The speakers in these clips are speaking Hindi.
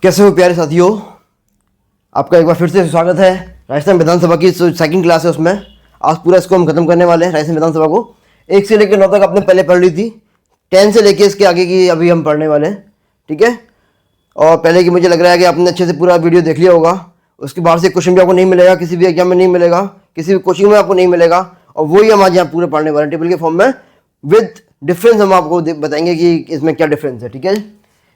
कैसे हो प्यारे साथियों, आपका एक बार फिर से स्वागत है। राजस्थान विधानसभा की सेकंड क्लास है, उसमें आज पूरा इसको हम खत्म करने वाले हैं। राजस्थान विधानसभा को 1 से लेकर 9 तक आपने पहले पढ़ ली थी। 10 से लेकर इसके आगे की अभी हम पढ़ने वाले हैं, ठीक है। और पहले की मुझे लग रहा है कि आपने अच्छे से पूरा वीडियो देख लिया होगा। उसके बाहर से क्वेश्चन भी आपको नहीं मिलेगा, किसी भी एग्जाम में नहीं मिलेगा, किसी भी कोचिंग में आपको नहीं मिलेगा। और वही हम आज यहाँ पूरे पढ़ने वाले हैं टेबल के फॉर्म में, विद डिफरेंस हम आपको बताएंगे कि इसमें क्या डिफरेंस है, ठीक है।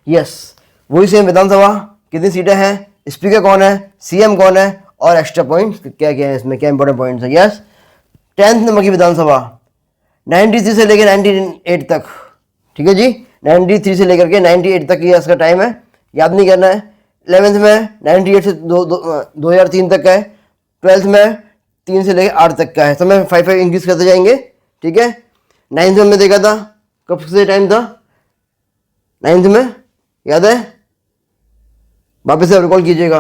यस, वही सेम विधानसभा, कितनी सीटें हैं, स्पीकर कौन है, सीएम कौन है और एक्स्ट्रा पॉइंट्स क्या क्या है, इसमें क्या इंपॉर्टेंट पॉइंट्स है। यस, 10th नंबर की विधानसभा 93 से लेकर 98 तक, ठीक है जी। 93 से लेकर के 98 तक ये इसका टाइम है, याद नहीं करना है। 11th में 98 से 2003 तक का है। 12th में 3 से लेकर 8 तक का है। समय 5 इंक्रीज करते जाएंगे, ठीक है। 9th में देखा था, कब से टाइम था 9th में, याद है, वापस से रिकॉल कीजिएगा।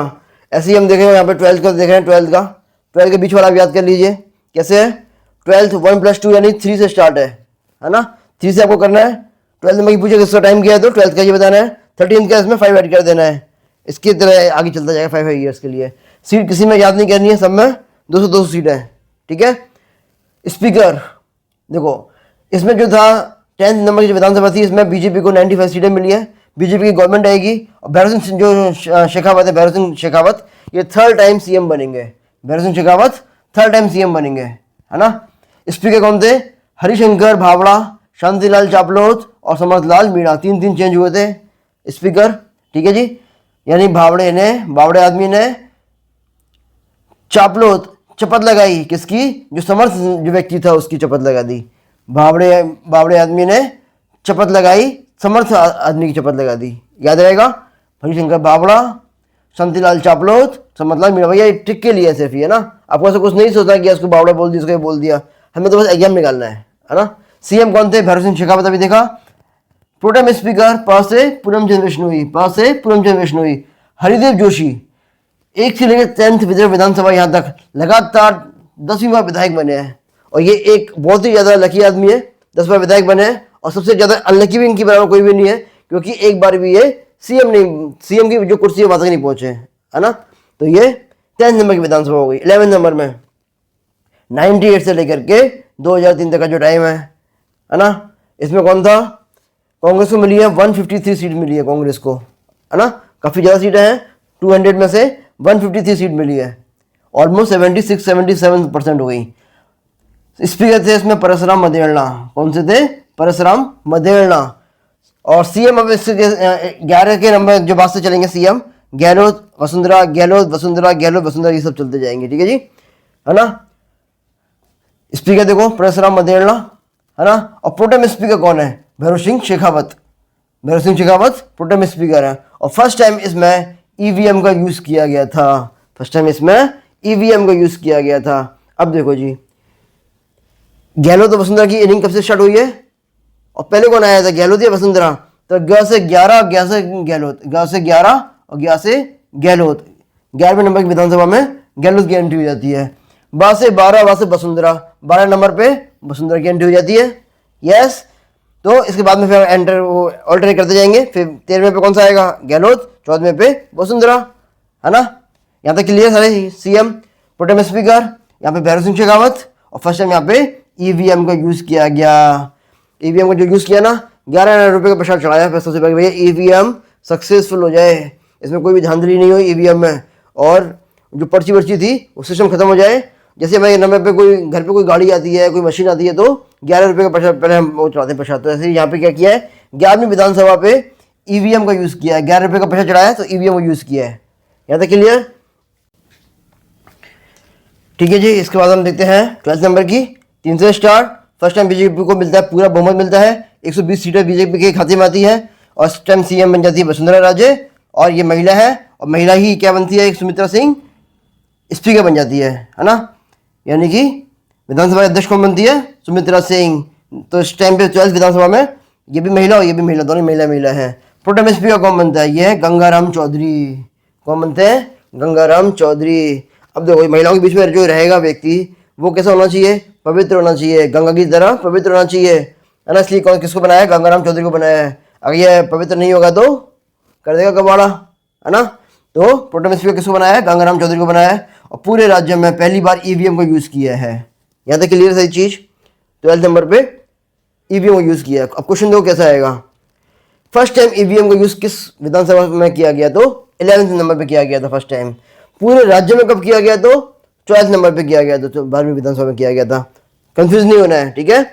ऐसे ही हम देख रहे हैं यहाँ पे 12th का देख रहे हैं, 12th के बीच वाला आप याद कर लीजिए कैसे है। 12th 1+2 यानी 3 से स्टार्ट है ना। 3 से आपको करना है। 12th में पूछे किसका टाइम किया है तो 12th का ये बताना है। 13th का इसमें 5 ऐड कर देना है। इसकी तरह आगे चलता जाएगा 5 ईयर्स के लिए। सीट किसी में याद नहीं करनी है, सब में 200 सीट है, ठीक है। स्पीकर देखो, इसमें जो था 10th नंबर की विधानसभा थी, इसमें बीजेपी को 95 सीटें मिली है। बीजेपी की गवर्नमेंट आएगी और भैरव सिंह जो शेखावत है, भैरव सिंह शेखावत ये 3rd टाइम सीएम बनेंगे। Bhairav Singh Shekhawat 3rd time CM बनेंगे, है ना। स्पीकर कौन थे, हरिशंकर भावड़ा, शांतिलाल चापलोत और समर्थलाल मीणा, 3 चेंज हुए थे स्पीकर, ठीक है जी। यानी बावड़े आदमी ने चापलोत शपथ लगाई, किसकी, जो समर्थ जो व्यक्ति था उसकी शपथ लगा दी। बावड़े आदमी ने शपथ लगाई, समर्थ आदमी की शपथ लगा दी, याद रहेगा। हरिशंकर भावड़ा, शांतिलाल चापलोत, समर्थलाल मीणा। भैया ट्रिक के लिए सिर्फ ये ना, आपको ऐसा कुछ नहीं सोचना कि इसको बावड़ा बोल दिया, इसको बोल दिया, हमें तो बस एग्जाम निकालना है ना। सीएम कौन थे, भैरव सिंह शेखावत, अभी देखा। प्रोटेम स्पीकर पास से पूरमचंद बिश्नोई, हरिदेव जोशी 1 से लेकर 10th विधानसभा यहाँ तक लगातार 10वीं बार विधायक बने हैं। और ये एक बहुत ही ज़्यादा लकी आदमी है, 10 बार विधायक बने हैं। और सबसे ज़्यादा अनलकी भी इनकी बराबर कोई भी नहीं है, क्योंकि एक बार भी ये सीएम की जो कुर्सी है वहाँ तक नहीं पहुँचे, है ना। तो ये 10th नंबर की विधानसभा हो गई। 11th नंबर में 98 से लेकर के 2003 तक का जो टाइम है ना, इसमें कौन था, कांग्रेस को मिली है 153 सीट मिली है कांग्रेस को, है ना। काफ़ी ज़्यादा सीटें हैं, 200 में से 153 सीट मिली है, ऑलमोस्ट 76-77% हो गई। स्पीकर थे इसमें परसराम मदेरणा, कौन से थे, परसराम मदेरणा। और सीएम अब इसके 11 के नंबर जो बात से चलेंगे, सीएम गहलोत वसुंधरा, ये सब चलते जाएंगे, ठीक है जी, है ना। स्पीकर देखो परसराम मदेरणा, है ना। और प्रोटेम स्पीकर कौन है, भैरव सिंह शेखावत प्रोटेम स्पीकर है। और फर्स्ट टाइम इसमें ईवीएम का यूज किया गया था, अब देखो जी, गहलोत वसुंधरा की इनिंग कब से स्टार्ट हुई है और पहले कौन आया था, गहलोत या वसुंधरा। तो ग से 11 गहलोत 11वें नंबर की विधानसभा में गहलोत की एंट्री हो जाती है। बा से 12 वसुंधरा, 12 नंबर पे वसुंधरा की एंट्री हो जाती है। यस, तो इसके बाद में फिर ऑल्टरनेट करते जाएंगे। फिर 13वें पे कौन सा आएगा, गहलोत, 14वें पे वसुंधरा, है ना। यहाँ तक क्लियर सारे। सीएम प्रोटेम स्पीकर, यहाँ पे भैरव सिंह शेखावत। और फर्स्ट टाइम यहाँ पे ईवीएम का यूज़ किया गया। ईवीएम का जो यूज़ किया ना, 11,000 रुपये का प्रसाद चढ़ाया फिर सबसे पहले, भैया ईवीएम सक्सेसफुल हो जाए, इसमें कोई भी धांधली नहीं हुई ईवीएम में। और जो पर्ची थी वो सिस्टम खत्म हो जाए। जैसे हमारे नंबर पे कोई घर पे कोई गाड़ी आती है, कोई मशीन आती है, तो 11 रुपये का प्रसाद पहले हम वो चढ़ाते हैं प्रसाद। तो ऐसे ही यहाँ पे क्या किया है, 11वीं विधानसभा पे ईवीएम का यूज़ किया है। 11 रुपये का प्रसाद चढ़ाया तो ईवीएम का यूज़ किया है। यहाँ तक क्लियर, ठीक है जी। इसके बाद हम देखते हैं 12th नंबर की, 3 से स्टार्ट। फर्स्ट टाइम बीजेपी को मिलता है, पूरा बहुमत मिलता है, 120 सीटें बीजेपी के खाते में आती है। और इस टाइम सीएम बन जाती है वसुंधरा राजे, और ये महिला है। और महिला ही क्या बनती है, एक सुमित्रा सिंह स्पीकर बन जाती है ना। यानी कि विधानसभा अध्यक्ष कौन बनती है, सुमित्रा सिंह। तो इस टाइम पे 12th विधानसभा में ये भी महिला और ये भी महिला, दोनों महिला है। प्रोटेम स्पीकर कौन बनता है, ये है गंगाराम चौधरी। कौन बनते हैं, गंगाराम चौधरी। अब देखो, महिलाओं के बीच में जो रहेगा व्यक्ति, वो कैसा होना चाहिए, पवित्र होना चाहिए, गंगा की तरह पवित्र होना चाहिए, है ना। इसलिए कौन किसको बनाया है, गंगाराम चौधरी को बनाया है। अगर ये पवित्र नहीं होगा तो कर देगा कबाड़ा, है ना। तो प्रोटेम स्पीकर किसको बनाया है? गंगाराम चौधरी को बनाया है, और पूरे राज्य में पहली बार ईवीएम को यूज किया है। यहाँ तक क्लियर सही चीज। 12 नंबर पे ईवीएम को यूज किया। अब क्वेश्चन दो कैसा आएगा? फर्स्ट टाइम ईवीएम को यूज किस विधानसभा में किया गया? तो 11वें नंबर पे किया गया था फर्स्ट टाइम। पूरे राज्य में कब किया गया? तो 14 नंबर पे किया गया था, तो 12वीं विधानसभा में किया गया था। कंफ्यूज नहीं होना है, ठीक है।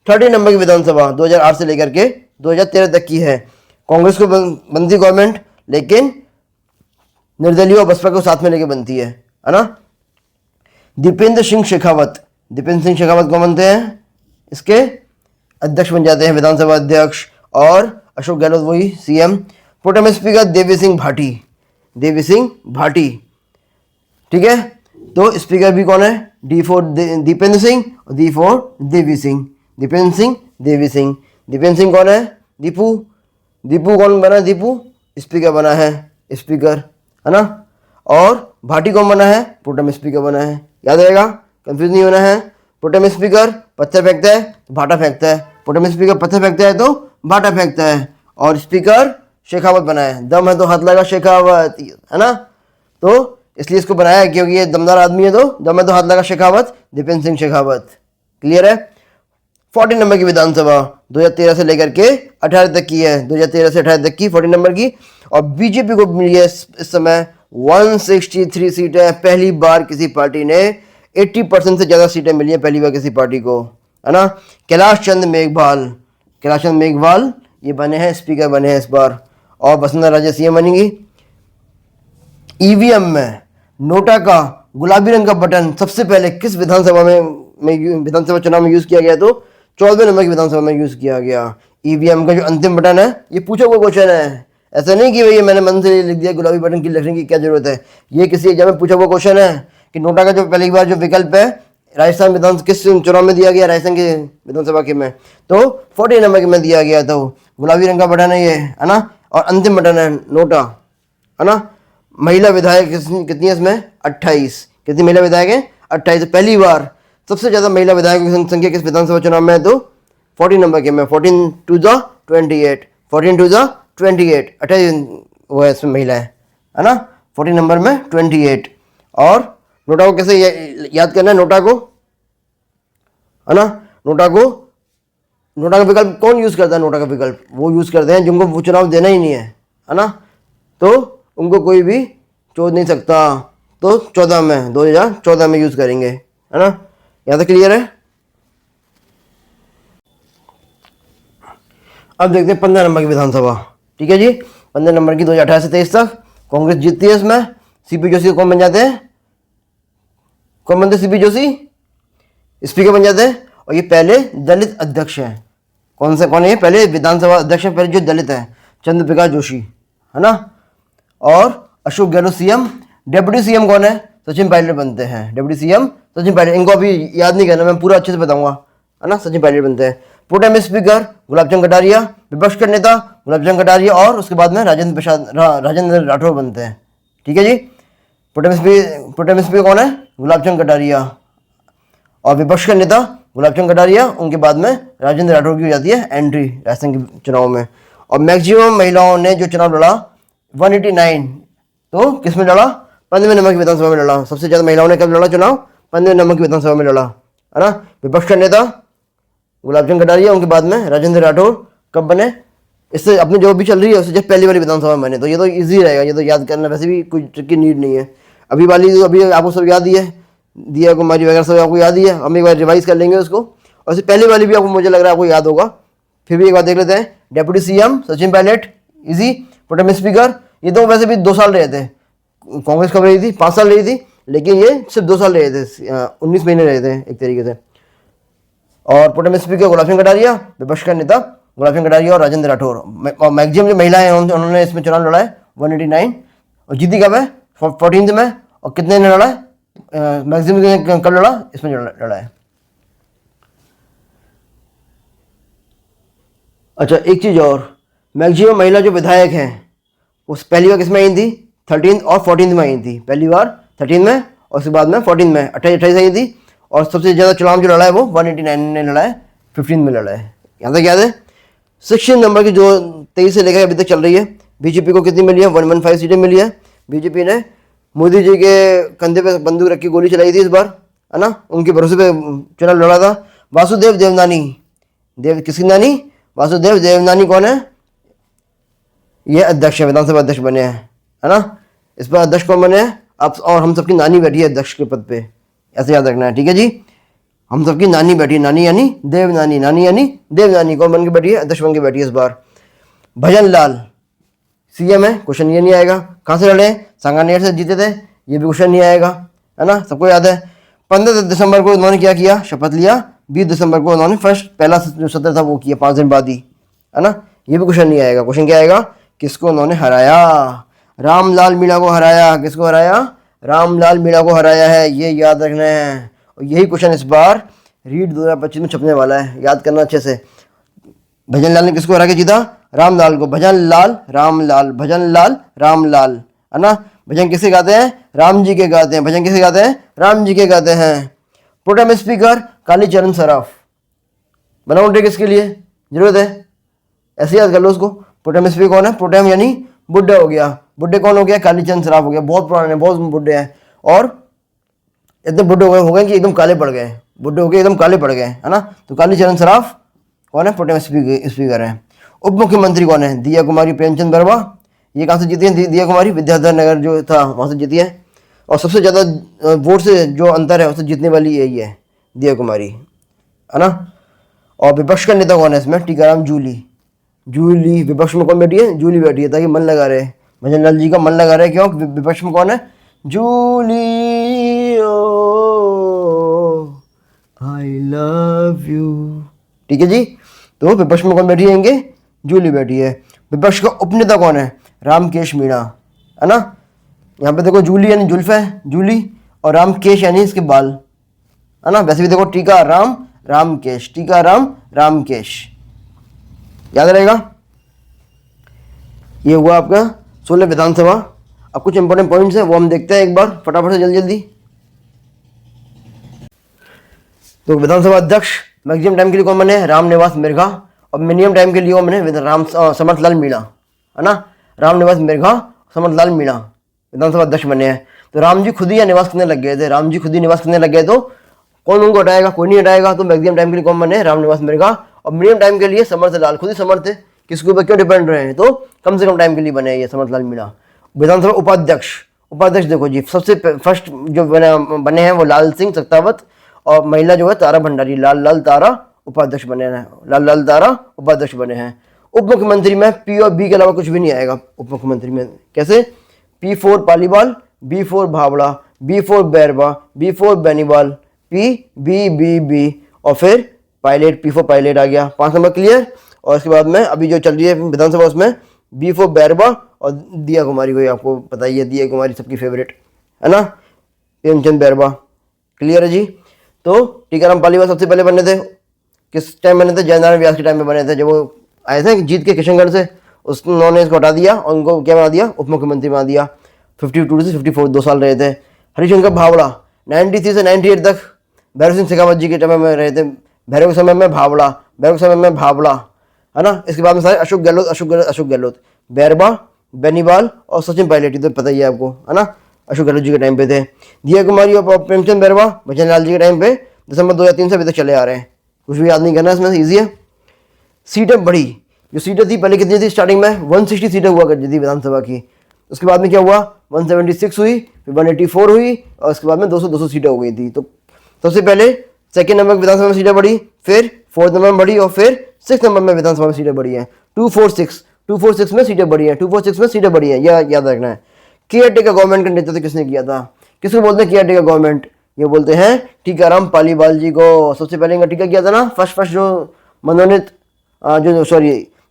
30 नंबर की विधानसभा 2008 से लेकर के 2013 तक की है। कांग्रेस को बनती गवर्नमेंट, लेकिन निर्दलीय और बसपा को साथ में लेके बनती है ना। दीपेंद्र सिंह शेखावत, दीपेंद्र सिंह शेखावत कौन बनते हैं? इसके अध्यक्ष बन जाते हैं, विधानसभा अध्यक्ष, और अशोक गहलोत वही CM. Pro tem speaker Devi Singh Bhati, Devi Singh Bhati, ठीक है। तो स्पीकर भी कौन है? D4 दीपेंद्र सिंह और D4 देवी सिंह, दीपेंद्र सिंह देवी सिंह। दीपेंद्र सिंह कौन है? दीपू, दीपू कौन बना? दीपू स्पीकर बना है, स्पीकर, है ना। और भाटी कौन बना है? प्रोटेम स्पीकर बना है। याद रहेगा, कंफ्यूज नहीं होना है। प्रोटेम स्पीकर पत्थर फेंकता है तो भाटा फेंकता है, प्रोटेम स्पीकर पत्थर फेंकता है तो भाटा फेंकता है, और स्पीकर शेखावत बना है। दम है तो हाथ लगा शेखावत, है ना। तो इसलिए इसको बनाया है क्योंकि ये दमदार आदमी है, तो दम है तो हाथ लगा शेखावत, दीपेंद्र सिंह शेखावत। क्लियर है। 40 नंबर की विधानसभा 2013 से लेकर के 18 तक की है, 2013 से 18 तक की 40 नंबर की। और बीजेपी को मिली है इस समय 163 सीटें। पहली बार किसी पार्टी ने 80% से ज़्यादा सीटें मिली है, पहली बार किसी पार्टी को, है ना। कैलाश चंद मेघवाल, कैलाश चंद मेघवाल ये बने हैं, स्पीकर बने हैं इस बार। और वसुंधरा राजे सीएम बनेंगी। ईवीएम में नोटा का गुलाबी रंग का बटन सबसे पहले किस विधानसभा में विधानसभा चुनाव में यूज किया गया? तो 14वें नंबर की विधानसभा में यूज किया गया। ईवीएम का जो अंतिम बटन है, ये पूछा हुआ क्वेश्चन है, ऐसा नहीं कि भैया मैंने मन से लिख दिया गुलाबी बटन की लिखने की क्या जरूरत है। ये किसी एग्जाम में पूछा हुआ क्वेश्चन है कि नोटा का जो पहली बार जो विकल्प है राजस्थान विधान किस चुनाव में दिया गया? राजस्थान के विधानसभा के में, तो 40 नंबर के में दिया गया। तो गुलाबी रंग का बटन है ये, है ना। और अंतिम बटन है नोटा, है ना। महिला विधायक कितनी है इसमें? 28। कितनी महिला विधायक है? 28। पहली बार सबसे ज्यादा महिला विधायकों की संख्या किस विधानसभा चुनाव में है? तो 40 नंबर के में, 14 to the 28, 14 to the 28, 28 वो है इसमें महिला है ना। 40 नंबर में 28। और नोटा को कैसे याद करना है? नोटा को, है ना। नोटा का विकल्प कौन यूज करता है? नोटा का विकल्प वो यूज करते हैं जिनको वो चुनाव देना ही नहीं है ना। तो उनको कोई भी छोड़ नहीं सकता। तो 14 में 2014 में यूज करेंगे, है ना। यहाँ तक क्लियर है। अब देखते हैं 15 नंबर की विधानसभा, ठीक है जी। 15 नंबर की 2018 से 23 तक कांग्रेस जीतती है। इसमें सीपी जोशी कौन बन जाते हैं? कौन बनते? सीपी जोशी स्पीकर बन जाते हैं। और ये पहले दलित अध्यक्ष हैं। कौन है ये? पहले विधानसभा अध्यक्ष पहले जो दलित है, चंद्र प्रकाश जोशी, है ना। और Ashok Gehlot CM. Deputy CM कौन है? सचिन पायलट बनते हैं। डेप्यूटी सीएम सचिन पायलट, इनको अभी याद नहीं करना, मैं पूरा अच्छे से बताऊंगा, है ना। सचिन पायलट बनते हैं। प्रोटेम स्पीकर गुलाबचंद कटारिया, विपक्ष के नेता गुलाबचंद कटारिया, और उसके बाद में राजेंद्र राठौर बनते हैं, ठीक है जी। प्रोटेम स्पीकर कौन है? गुलाबचंद कटारिया, और विपक्ष के नेता गुलाबचंद कटारिया, उनके बाद में राजेंद्र राठौर की हो जाती है एंट्री राजस्थान के चुनाव में। और मैक्सिमम महिलाओं ने जो चुनाव लड़ा 189, तो किस में लड़ा? 15वें नंबर की विधानसभा में लड़ा। सबसे ज्यादा महिलाओं ने कब लड़ा चुनाव? 15वें नंबर की विधानसभा में लड़ा, है ना। विपक्ष का नेता गुलाबचंद कटारिया, उनके बाद में राजेंद्र राठौर कब बने? इससे अपनी जो भी चल रही है उससे जब पहली वाली विधानसभा में बने। तो ये तो इजी रहेगा, ये तो याद करना वैसे भी कोई ट्रिक की नीड नहीं है। अभी वाली तो अभी आपको सब याद ही है, दिया कुमारी वगैरह सब आपको याद ही है। हम एक बार रिवाइज कर लेंगे उसको। और इससे पहली वाली भी आपको मुझे लग रहा है आपको याद होगा, फिर भी एक बार देख लेते हैं। Deputy CM Sachin Pilot, easy. Pro tem speaker ये तो वैसे भी 2 साल रहे थे, कांग्रेस कब रही थी? 5 साल रही थी, लेकिन ये सिर्फ 2 साल रहे थे, 19 महीने रहे थे एक तरीके से। और प्रोटेम स्पीकर गुलाबचंद कटारिया, विपक्ष का नेता गुलाबचंद कटारिया और राजेंद्र राठौर। मैक्सिमम जो महिलाएं हैं उन्होंने इसमें चुनाव लड़ा है 189, और जीती कब है? 14th में। और कितने ने लड़ा है? मैक्सिमम कब लड़ा? इसमें लड़ा है। अच्छा, एक चीज और, मैक्सिमम महिला जो विधायक हैं उस पहली बार किसमें आई थी? 13th और 14th में आई थी। पहली बार 13th में और उसके बाद में 14th में 28 आई थी। और सबसे ज़्यादा चुनाव जो लड़ा है वो 189 ने लड़ा है, 15 में लड़ा है। यहाँ तक याद है। 16 नंबर की जो 23 से लेकर अभी तक चल रही है, बीजेपी को कितनी मिली है? 115 सीटें मिली है। बीजेपी ने मोदी जी के कंधे पे बंदूक रख के गोली चलाई थी इस बार, है ना, उनके भरोसे पे चुनाव लड़ा था। वासुदेव देवनानी, किसकी नानी? वासुदेव देवनानी कौन है? ये अध्यक्ष है, विधानसभा अध्यक्ष बने हैं, है ना। इस पर अध्यक्ष कौन बने हैं? अब और हम सबकी नानी बैठी है अध्यक्ष के पद पे, ऐसे याद रखना है, ठीक है जी। हम सबकी नानी बैठी है, नानी यानी देवनानी, नानी यानी देवनानी कौन बन के बैठी है? अध्यक्ष बन के बैठी है इस बार। भजन लाल सीएम है, क्वेश्चन ये नहीं आएगा। कहाँ से लड़े? सांगानेर से जीते थे, ये भी क्वेश्चन नहीं आएगा, है ना, सबको याद है। 15 दिसंबर को उन्होंने क्या किया? शपथ लिया। 20 दिसंबर को उन्होंने पहला जो सत्र था वो किया, 5 दिन बाद ही, है ना। ये भी क्वेश्चन नहीं आएगा। क्वेश्चन क्या आएगा? किसको उन्होंने हराया? रामलाल मीणा को हराया। किसको हराया? रामलाल मीणा को हराया है, ये याद रखना है। और यही क्वेश्चन इस बार रीड 2025 में छपने वाला है, याद करना अच्छे से। भजन लाल ने किसको हरा के जीता? रामलाल को। भजन लाल रामलाल, भजन लाल रामलाल, है ना। भजन किसे गाते हैं? राम जी के गाते हैं। भजन किसे गाते हैं? राम जी के गाते हैं। प्रोटेम स्पीकर कालीचरण सराफ, बनाओ डे किसके लिए जरूरत है? ऐसे याद कर लो उसको। प्रोटेम स्पीकर कौन है? प्रोटेम यानी बुढ़ा हो गया। बुढ़े कौन हो गया? कालीचरण सराफ हो गया। बहुत पुराने, बहुत बुढ़े हैं, और इतने बुढ़े हो गए कि एकदम काले पड़ गए। बुढ़े हो गए एकदम काले पड़ गए, है ना। तो कालीचरण सराफ कौन है? प्रोटेम स्पीकर है। उप मुख्यमंत्री कौन है? दिया कुमारी प्रेमचंद बर्मा। ये कहाँ से जीती है? दिया कुमारी विद्याधर नगर जो था वहाँ से जीती है। और सबसे ज़्यादा वोट से जो अंतर है उससे जीतने वाली यही है, दिया कुमारी, है ना। और विपक्ष का नेता कौन है इसमें? टीकाराम जूली। जूली विपक्ष में कौन बैठी है? जूली बैठी है, ताकि मन लगा रहे। भजन लाल जी का मन लगा रहे, क्यों? विपक्ष में कौन है? जूली, ओ आई लव यू, ठीक है जी। तो विपक्ष में कौन बैठी है? इनके जूली बैठी है। विपक्ष का उपनेता कौन है? रामकेश मीणा, है ना। यहाँ पे देखो जूली यानी जुल्फ है, जूली, और रामकेश यानी इसके बाल, है ना। वैसे भी देखो टीका राम रामकेश, टीका राम रामकेश, याद रहेगा। ये हुआ आपका 16 विधानसभा। अब कुछ इंपॉर्टेंट पॉइंट्स हैं वो हम देखते हैं एक बार फटाफट से, जल्दी जल्दी। तो विधानसभा अध्यक्ष मैक्सिमम टाइम के लिए कौन बने? रामनिवास मिर्घा। और मिनिमम टाइम के लिए कौन बने? समर्थलाल मीणा, है ना। रामनिवास मिर्घा, समर्थलाल मीणा विधानसभा अध्यक्ष बने हैं। तो राम जी खुद ही यहाँ निवास करने लग गए थे। राम जी खुद ही निवास करने लग गए, तो कौन उनको हटाएगा? कोई नहीं हटाएगा। तो मैक्सिमम टाइम के लिए कौन बने? रामनिवास मिर्घा। और मिनिमम टाइम के लिए समर्थलाल, खुद ही समर्थ थे, किसके ऊपर क्यों डिपेंड रहे हैं? तो कम से कम टाइम के लिए बने ये समर्थलाल मीणा। विधानसभा उपाध्यक्ष, उपाध्यक्ष देखो जी, सबसे फर्स्ट जो बने हैं वो लाल सिंह सक्तावत, और महिला जो है तारा भंडारी, लाल तारा उपाध्यक्ष बने हैं, लाल तारा उपाध्यक्ष बने हैं। उप मुख्यमंत्री में पी और बी के अलावा कुछ भी नहीं आएगा उप मुख्यमंत्री में। कैसे? P4 Paliwal, B4 Bhawra, B4 Bairwa, B4 Beniwal, P और फिर पायलट, P4 पायलट आ गया। 5 नंबर क्लियर। और इसके बाद में अभी जो चल रही है विधानसभा उसमें B4 बैरवा और दिया कुमारी, को आपको पता ही है, दिया कुमारी सबकी फेवरेट, है ना, प्रेमचंद बैरवा। क्लियर है जी। तो टीकाराम पालीवाल सबसे पहले बने थे, किस टाइम बने थे? जयनारायण व्यास के टाइम में बने थे, जब वो आए थे जीत के किशनगढ़ से, उन्होंने इसको हटा दिया और उनको क्या बना दिया? उप मुख्यमंत्री बना दिया। 52 से 54 2 साल रहे थे। हरिशंकर भावड़ा 93 से 98 तक भैरव सिंह शेखावत जी के समय में रहे थे। भैरव के समय में भावड़ा, भैरव के समय में भावड़ा, है ना। इसके बाद में सारे अशोक गहलोत, बैरवा, बेनीवाल और सचिन पायलट, तो पता ही है आपको, है ना, अशोक गहलोत जी के टाइम पे थे। दिया कुमारी और प्रेमचंद बैरवा भजन लाल जी के टाइम पे दिसंबर 2003 से अभी तक चले आ रहे हैं। कुछ भी याद नहीं करना इसमें, ईजी है। सीटें बढ़ी, जो सीटें थी पहले कितनी थी? स्टार्टिंग में 160 सीटें हुआ करती थी विधानसभा की। उसके बाद में क्या हुआ? 176 हुई, फिर 184 हुई, और उसके बाद में 200 सीटें हो गई थी। तो सबसे पहले सेकंड नंबर विधानसभा में सीटें बढ़ी, फिर 4th नंबर में बढ़ी, और फिर 6th नंबर में विधानसभा में सीटें बढ़ी हैं। 246 में सीटें बढ़ी हैं, 246 में सीटें बढ़ी हैं, यह याद रखना है। केयर टेकर गवर्नमेंट का नेतृत्व किसने किया था? किसको बोलते हैं केयर टेकर गवर्नमेंट? ये बोलते हैं टीकाराम पालीवाल जी को। सबसे पहले इनका टीका किया था ना, फर्स्ट जो मनोनीत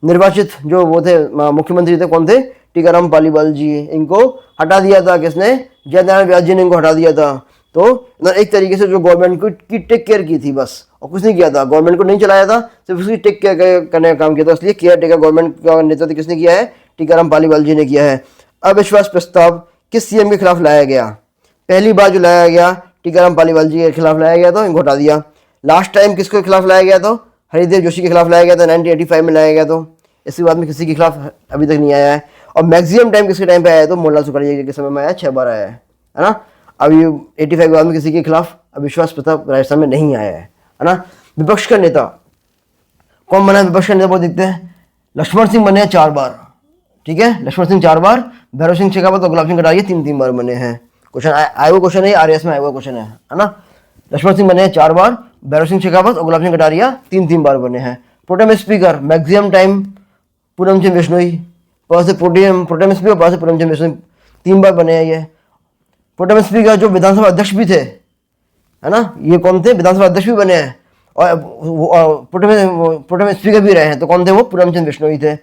निर्वाचित जो वो थे मुख्यमंत्री थे, कौन थे? टीकाराम पालीवाल जी। इनको हटा दिया था किसने? जयनारायण व्यास जी ने इनको हटा दिया था। तो एक तरीके से जो गवर्नमेंट की टेक केयर की थी बस, और कुछ नहीं किया था, गवर्नमेंट को नहीं चलाया था, सिर्फ उसकी टेक केयर करने का काम किया था। इसलिए केयर टेकर गवर्नमेंट का नेतृत्व किसने किया है? टीकाराम पालीवाल जी ने किया है। अविश्वास प्रस्ताव किस सीएम के खिलाफ लाया गया? पहली बार जो लाया गया टीकाराम पालीवाल जी के खिलाफ लाया गया, तो इनको हटा दिया। लास्ट टाइम किसके खिलाफ लाया गया? तो हरिदेव जोशी के खिलाफ लाया गया था, 1985 में लाया गया। तो इसके बाद में किसी के खिलाफ अभी तक नहीं आया है। और मैक्सिमम टाइम किसके टाइम पे आया है तो मोहनलाल सुखाड़िया के समय में आया, 6 बार आया है ना। अब ये 85 के बाद में किसी के खिलाफ अविश्वास प्रस्ताव राजस्थान में नहीं आया है ना। विपक्ष का नेता कौन बना है? विपक्ष का नेता वो देखते हैं, लक्ष्मण सिंह बने हैं 4 बार, ठीक है, लक्ष्मण सिंह 4 बार, भैरव सिंह शेखावत और गुलाब सिंह कटारिया 3-3 बार बने हैं। क्वेश्चन आया हुआ क्वेश्चन है, आरएस में आया हुआ क्वेश्चन है ना। लक्ष्मण सिंह बने हैं 4 बार, भैरव सिंह शेखावत और गुलाब सिंह कटारिया 3-3 बार बने हैं। Pro tem speaker maximum time Poonam Chand Bishnoi, pro tem speaker पास से पूनम चंद बिश्नोई 3 बार बने हैं ये। प्रोटेम स्पीकर जो विधानसभा अध्यक्ष भी थे, है ना, ये कौन थे? विधानसभा अध्यक्ष भी बने हैं और प्रोटेम स्पीकर भी रहे हैं, तो कौन थे वो? पूनम चंद बिश्नोई थे।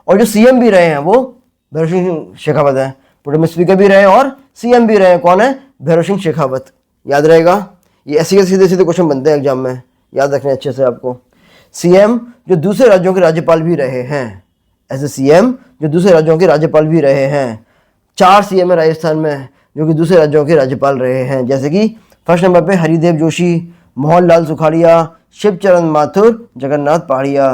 और जो सीएम भी रहे हैं वो भैरव सिंह शेखावत है। प्रोटेम स्पीकर भी रहे हैं और सीएम भी रहे हैं, कौन है? भैरव सिंह शेखावत। याद रहेगा, ये ऐसे सीधे सीधे क्वेश्चन बनते हैं एग्जाम में, याद रखने अच्छे से आपको। सीएम जो दूसरे राज्यों के राज्यपाल भी रहे हैं, ऐसे सीएम जो दूसरे राज्यों के राज्यपाल भी रहे हैं। 4 सीएम है राजस्थान में जो कि दूसरे राज्यों के राज्यपाल रहे हैं, जैसे कि फर्स्ट नंबर पे हरिदेव जोशी, मोहनलाल सुखाड़िया, शिवचरण माथुर, जगन्नाथ पहाड़िया।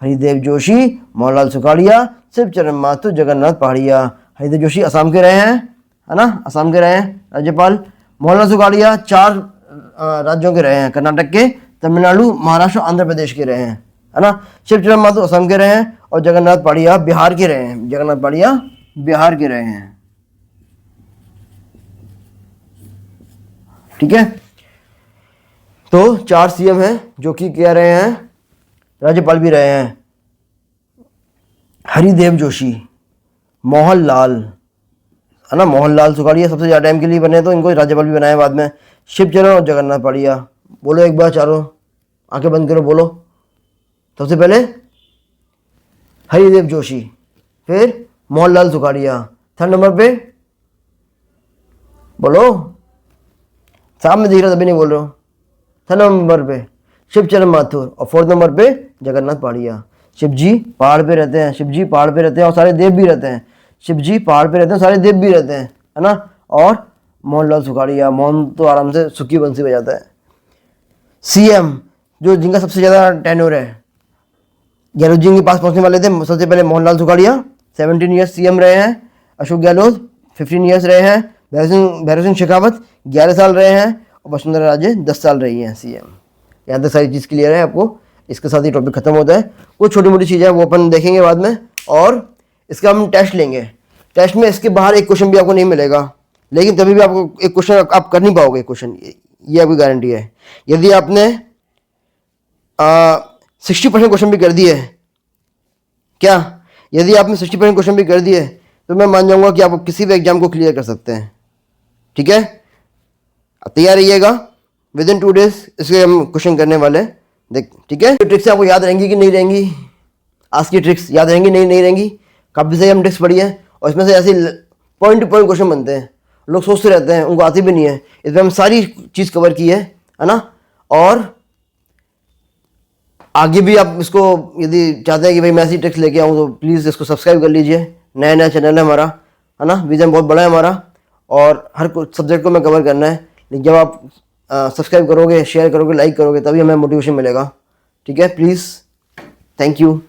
हरिदेव जोशी, मोहनलाल सुखाड़िया, शिवचरण माथुर, जगन्नाथ पहाड़िया। हरिदेव जोशी असम के रहे हैं, है ना, असम के रहे हैं राज्यपाल। मोहनलाल सुखाड़िया 4 राज्यों के रहे हैं, कर्नाटक के, तमिलनाडु, महाराष्ट्र, आंध्र प्रदेश के रहे हैं, है ना। शिवचरण माथुर असम के रहे हैं और जगन्नाथ पहाड़िया बिहार के रहे हैं। जगन्नाथ पहाड़िया बिहार के रहे हैं, ठीक है। तो 4 सीएम हैं जो कि कह रहे हैं राज्यपाल भी रहे हैं। हरिदेव जोशी, मोहनलाल, है ना, मोहनलाल सुखाड़िया सबसे ज़्यादा टाइम के लिए बने, तो इनको राज्यपाल भी बनाए बाद में। शिवचरण और जगन्नाथ पहाड़िया। बोलो एक बार चारों, आंखें बंद करो, बोलो। सबसे पहले हरिदेव जोशी, फिर मोहनलाल सुखाड़िया, थर्ड नंबर पे बोलो, सामने दिख रहा तभी नहीं बोल रहे हो। थर्ड नंबर पे शिवचरण माथुर और फोर्थ नंबर पे जगन्नाथ पहाड़िया। शिव जी पहाड़ पे रहते हैं, शिव जी पहाड़ पे रहते हैं और सारे देव भी रहते हैं। शिव जी पहाड़ पे रहते हैं, सारे देव भी रहते हैं, है ना। और मोहनलाल सुखाड़िया, मोहन तो आराम से सुखी बंसी बजाता है। सीएम जो जिनका सबसे ज़्यादा टेन्योर है, गहलोत जी के पास पहुंचने वाले थे, सबसे पहले मोहनलाल सुखाड़िया 17 ईयर्स सीएम रहे हैं। अशोक गहलोत 15 ईयर्स रहे हैं। भैरव सिंह शेखावत 11 साल रहे हैं और वसुंधरा राजे 10 साल रही हैं सीएम। यहाँ तक सारी चीज़ क्लियर है आपको। इसके साथ ही टॉपिक खत्म होता है। वो छोटी मोटी चीज़ें वो अपन देखेंगे बाद में, और इसका हम टेस्ट लेंगे। टेस्ट में इसके बाहर एक क्वेश्चन भी आपको नहीं मिलेगा, लेकिन कभी भी आपको एक क्वेश्चन आप कर नहीं पाओगे क्वेश्चन, ये आपकी गारंटी है। यदि आपने 60% क्वेश्चन भी कर दिए, क्या यदि आपने 60% क्वेश्चन भी कर दिए तो मैं मान जाऊंगा कि आप किसी भी एग्जाम को क्लियर कर सकते हैं, ठीक है। तैयार रहिएगा, विद इन 2 डेज इसके हम क्वेश्चन करने वाले हैं, देख, ठीक है। ट्रिक्स आपको याद रहेंगी कि नहीं रहेंगी? आज की ट्रिक्स याद रहेंगी नहीं रहेंगी? काफ़ी सही हम ट्रिक्स पढ़ी है और इसमें से ऐसे पॉइंट टू पॉइंट क्वेश्चन बनते हैं। लोग सोचते रहते हैं, उनको आती भी नहीं है। इसमें हम सारी चीज़ कवर की है ना। और आगे भी आप इसको यदि चाहते हैं कि भाई मैं ऐसी ट्रिक्स लेके आऊँ तो प्लीज़ इसको सब्सक्राइब कर लीजिए। नया चैनल है हमारा, है ना, विजन बहुत बड़ा है हमारा और हर सब्जेक्ट को मैं कवर करना है। लेकिन जब आप सब्सक्राइब करोगे, शेयर करोगे, लाइक करोगे, तभी हमें मोटिवेशन मिलेगा, ठीक है। Please, thank you.